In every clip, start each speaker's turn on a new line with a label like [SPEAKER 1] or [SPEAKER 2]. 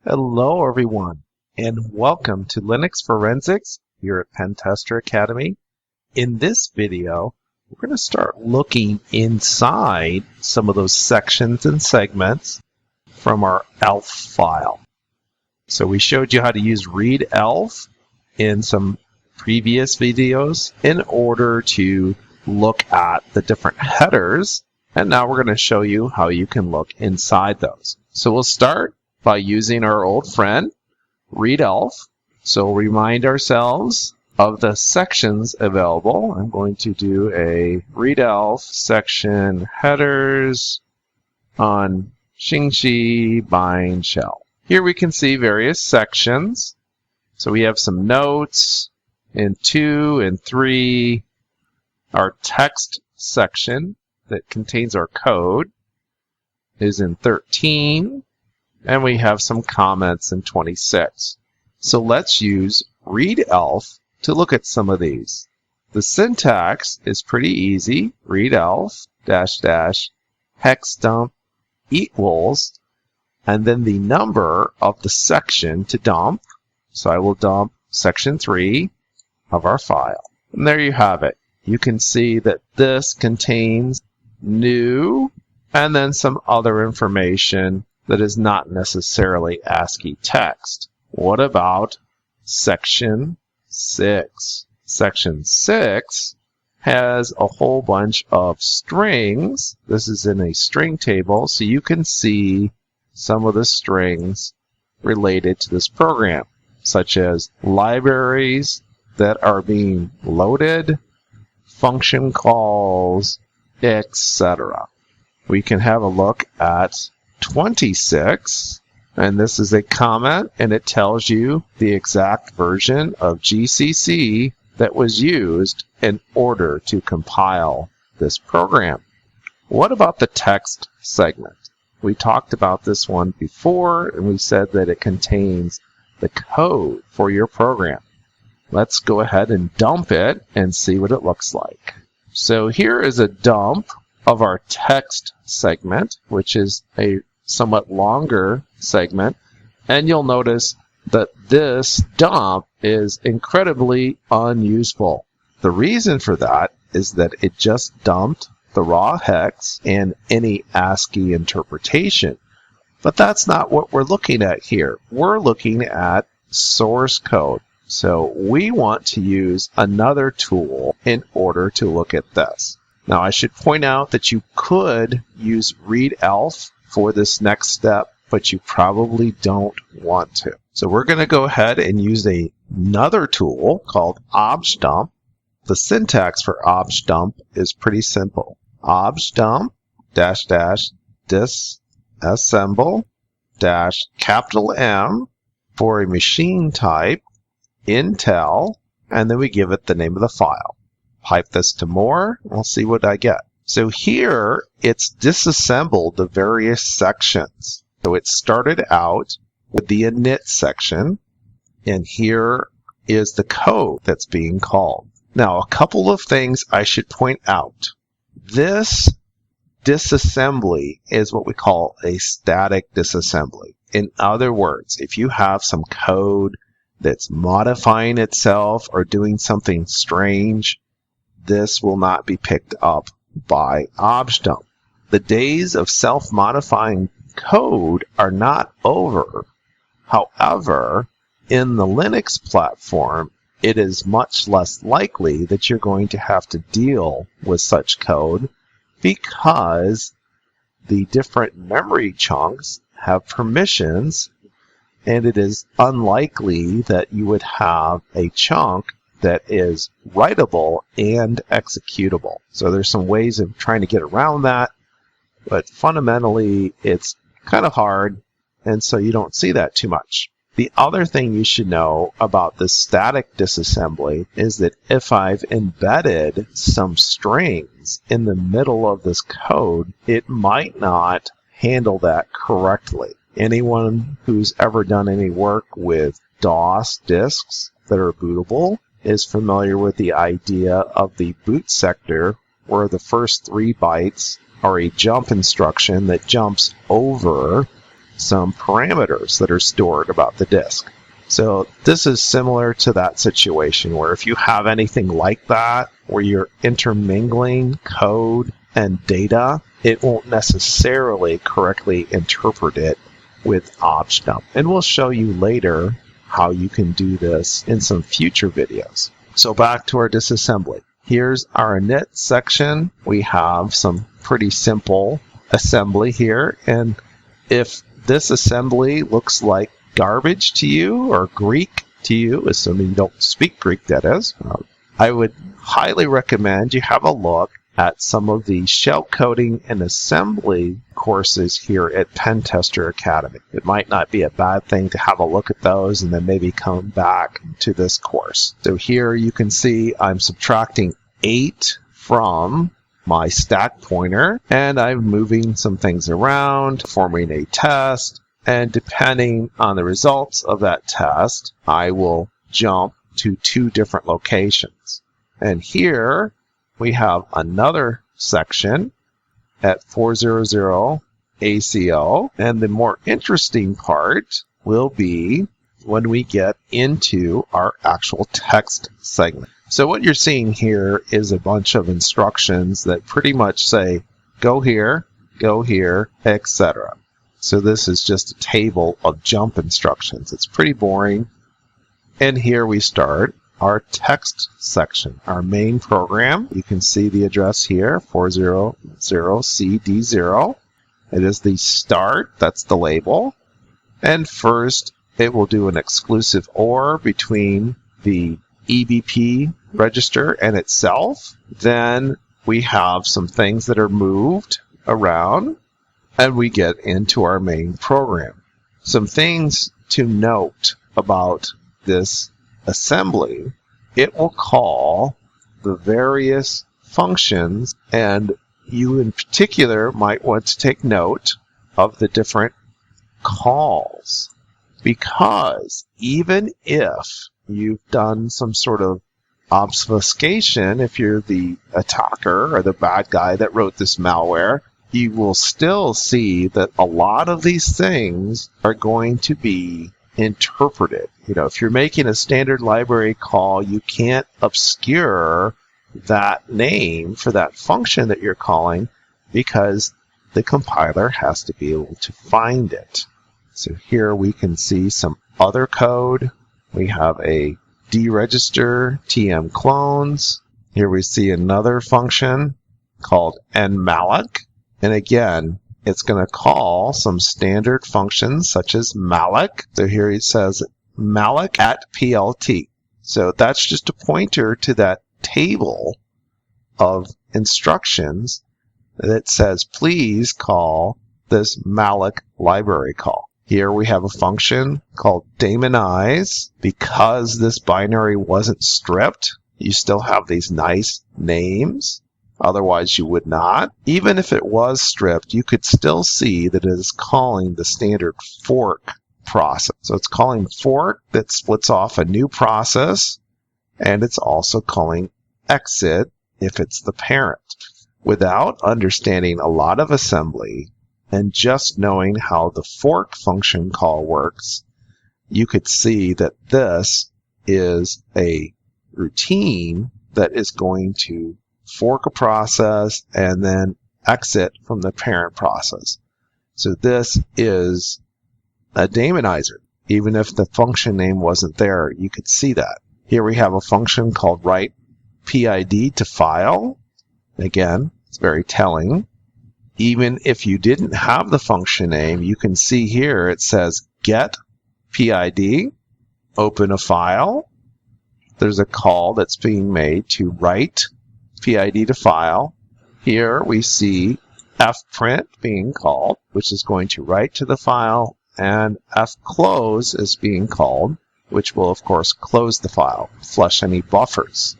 [SPEAKER 1] Hello everyone, and welcome to Linux Forensics here at Pentester Academy. In this video, we're going to start looking inside some of those sections and segments from our ELF file. So we showed you how to use read ELF in some previous videos in order to look at the different headers, and now we're going to show you how you can look inside those. So we'll start by using our old friend, read ELF. So remind ourselves of the sections available. I'm going to do a read ELF section headers on Xingxi bind shell. Here we can see various sections. So we have some notes in 2 and 3. Our text section that contains our code is in 13. And we have some comments in 26. So let's use read ELF to look at some of these. The syntax is pretty easy. Read ELF -- hex dump equals, and then the number of the section to dump. So I will dump section 3 of our file. And there you have it. You can see that this contains new and then some other information that is not necessarily ASCII text. What about section 6? Section 6 has a whole bunch of strings. This is in a string table, so you can see some of the strings related to this program, such as libraries that are being loaded, function calls, etc. We can have a look at 26, and this is a comment, and it tells you the exact version of GCC that was used in order to compile this program. What about the text segment? We talked about this one before, and we said that it contains the code for your program. Let's go ahead and dump it and see what it looks like. So here is a dump of our text segment, which is a somewhat longer segment, and you'll notice that this dump is incredibly unuseful. The reason for that is that it just dumped the raw hex and any ASCII interpretation. But that's not what we're looking at here. We're looking at source code. So we want to use another tool in order to look at this. Now I should point out that you could use read ELF for this next step, but you probably don't want to. So we're going to go ahead and use another tool called objdump. The syntax for objdump is pretty simple. Objdump -- disassemble -- M for a machine type, Intel, and then we give it the name of the file. Pipe this to more, and we'll see what I get. So here, it's disassembled the various sections. So it started out with the init section, and here is the code that's being called. Now, a couple of things I should point out. This disassembly is what we call a static disassembly. In other words, if you have some code that's modifying itself or doing something strange, this will not be picked up by objdump. The days of self-modifying code are not over. However, in the Linux platform, it is much less likely that you're going to have to deal with such code because the different memory chunks have permissions, and it is unlikely that you would have a chunk that is writable and executable. So there's some ways of trying to get around that, but fundamentally it's kind of hard, and so you don't see that too much. The other thing you should know about this static disassembly is that if I've embedded some strings in the middle of this code, it might not handle that correctly. Anyone who's ever done any work with DOS disks that are bootable is familiar with the idea of the boot sector, where the first 3 bytes are a jump instruction that jumps over some parameters that are stored about the disk. So this is similar to that situation where if you have anything like that, where you're intermingling code and data, it won't necessarily correctly interpret it with optional. And we'll show you later how you can do this in some future videos. So back to our disassembly. Here's our init section. We have some pretty simple assembly here. And if this assembly looks like garbage to you or Greek to you, assuming you don't speak Greek, that is, I would highly recommend you have a look at some of the shell coding and assembly courses here at Pentester Academy. It might not be a bad thing to have a look at those and then maybe come back to this course. So here you can see I'm subtracting 8 from my stack pointer, and I'm moving some things around, forming a test, and depending on the results of that test, I will jump to 2 different locations. And here we have another section at 400 ACO, and the more interesting part will be when we get into our actual text segment. So what you're seeing here is a bunch of instructions that pretty much say, go here, etc. So this is just a table of jump instructions. It's pretty boring. And here we start our text section, our main program. You can see the address here, 400CD0. It is the start, that's the label. And first, it will do an exclusive OR between the EBP register and itself. Then we have some things that are moved around, and we get into our main program. Some things to note about this assembly: it will call the various functions, and you in particular might want to take note of the different calls, because even if you've done some sort of obfuscation, if you're the attacker or the bad guy that wrote this malware, you will still see that a lot of these things are going to be interpreted. You know, if you're making a standard library call, you can't obscure that name for that function that you're calling, because the compiler has to be able to find it. So here we can see some other code. We have a deregister tm clones. Here we see another function called nmalloc. And again, it's going to call some standard functions such as malloc. So here it says malloc at PLT. So that's just a pointer to that table of instructions that says, please call this malloc library call. Here we have a function called daemonize. Because this binary wasn't stripped, you still have these nice names. Otherwise, you would not. Even if it was stripped, you could still see that it is calling the standard fork process. So it's calling fork that splits off a new process, and it's also calling exit if it's the parent. Without understanding a lot of assembly and just knowing how the fork function call works, you could see that this is a routine that is going to fork a process and then exit from the parent process. So this is a daemonizer. Even if the function name wasn't there, you could see that. Here we have a function called write PID to file. Again, it's very telling. Even if you didn't have the function name, you can see here it says get PID, open a file. There's a call that's being made to write PID to file. Here we see fprint being called, which is going to write to the file, and fclose is being called, which will of course close the file, flush any buffers.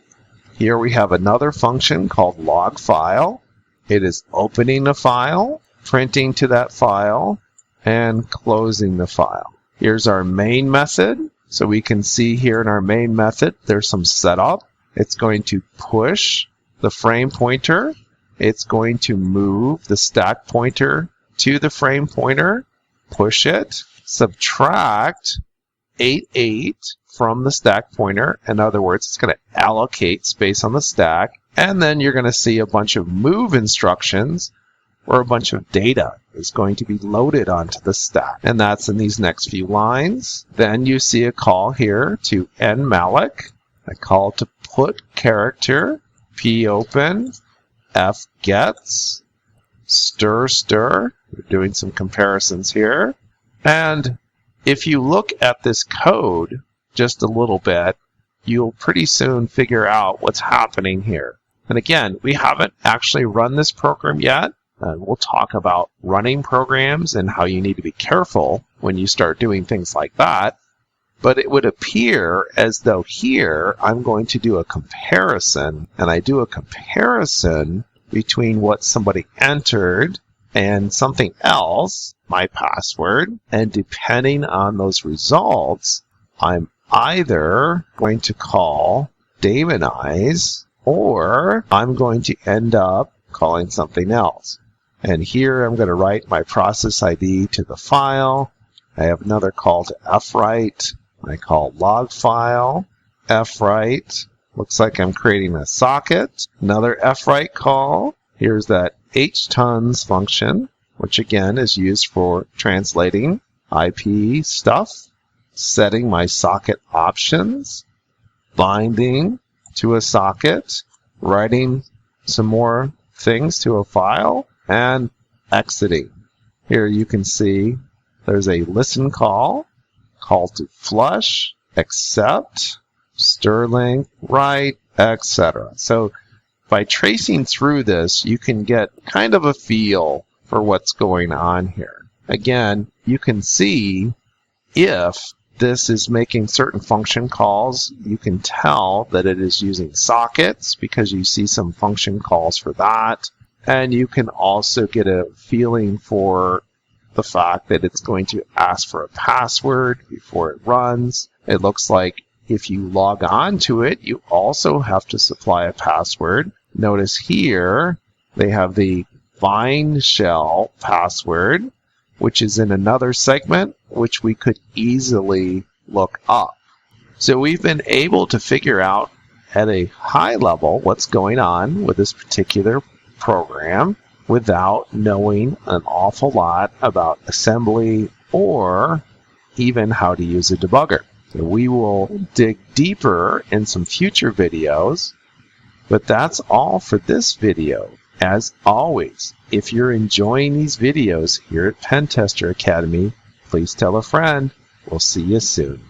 [SPEAKER 1] Here we have another function called log file. It is opening a file, printing to that file, and closing the file. Here's our main method. So we can see here in our main method, there's some setup. It's going to push the frame pointer. It's going to move the stack pointer to the frame pointer. push it, subtract 88 from the stack pointer. In other words, it's going to allocate space on the stack. And then you're going to see a bunch of move instructions where a bunch of data is going to be loaded onto the stack. And that's in these next few lines. Then you see a call here to nmalloc, a call to put character, popen, fgets, stir. We're doing some comparisons here. And if you look at this code just a little bit, you'll pretty soon figure out what's happening here. And again, we haven't actually run this program yet. And we'll talk about running programs and how you need to be careful when you start doing things like that. But it would appear as though here I'm going to do a comparison, and I do a comparison between what somebody entered and something else, my password, and depending on those results, I'm either going to call daemonize or I'm going to end up calling something else. And here I'm going to write my process ID to the file. I have another call to fwrite. I call log file, fwrite. Looks like I'm creating a socket. Another fwrite call. Here's that htons function, which again is used for translating IP stuff. Setting my socket options. Binding to a socket. Writing some more things to a file. And exiting. Here you can see there's a listen call to flush, accept, stirling, write, etc. So by tracing through this, you can get kind of a feel for what's going on here. Again, you can see if this is making certain function calls, you can tell that it is using sockets because you see some function calls for that. And you can also get a feeling for the fact that it's going to ask for a password before it runs. It looks like if you log on to it, you also have to supply a password. Notice here they have the bind shell password, which is in another segment, which we could easily look up. So we've been able to figure out at a high level what's going on with this particular program without knowing an awful lot about assembly or even how to use a debugger. So we will dig deeper in some future videos, but that's all for this video. As always, if you're enjoying these videos here at Pentester Academy, please tell a friend. We'll see you soon.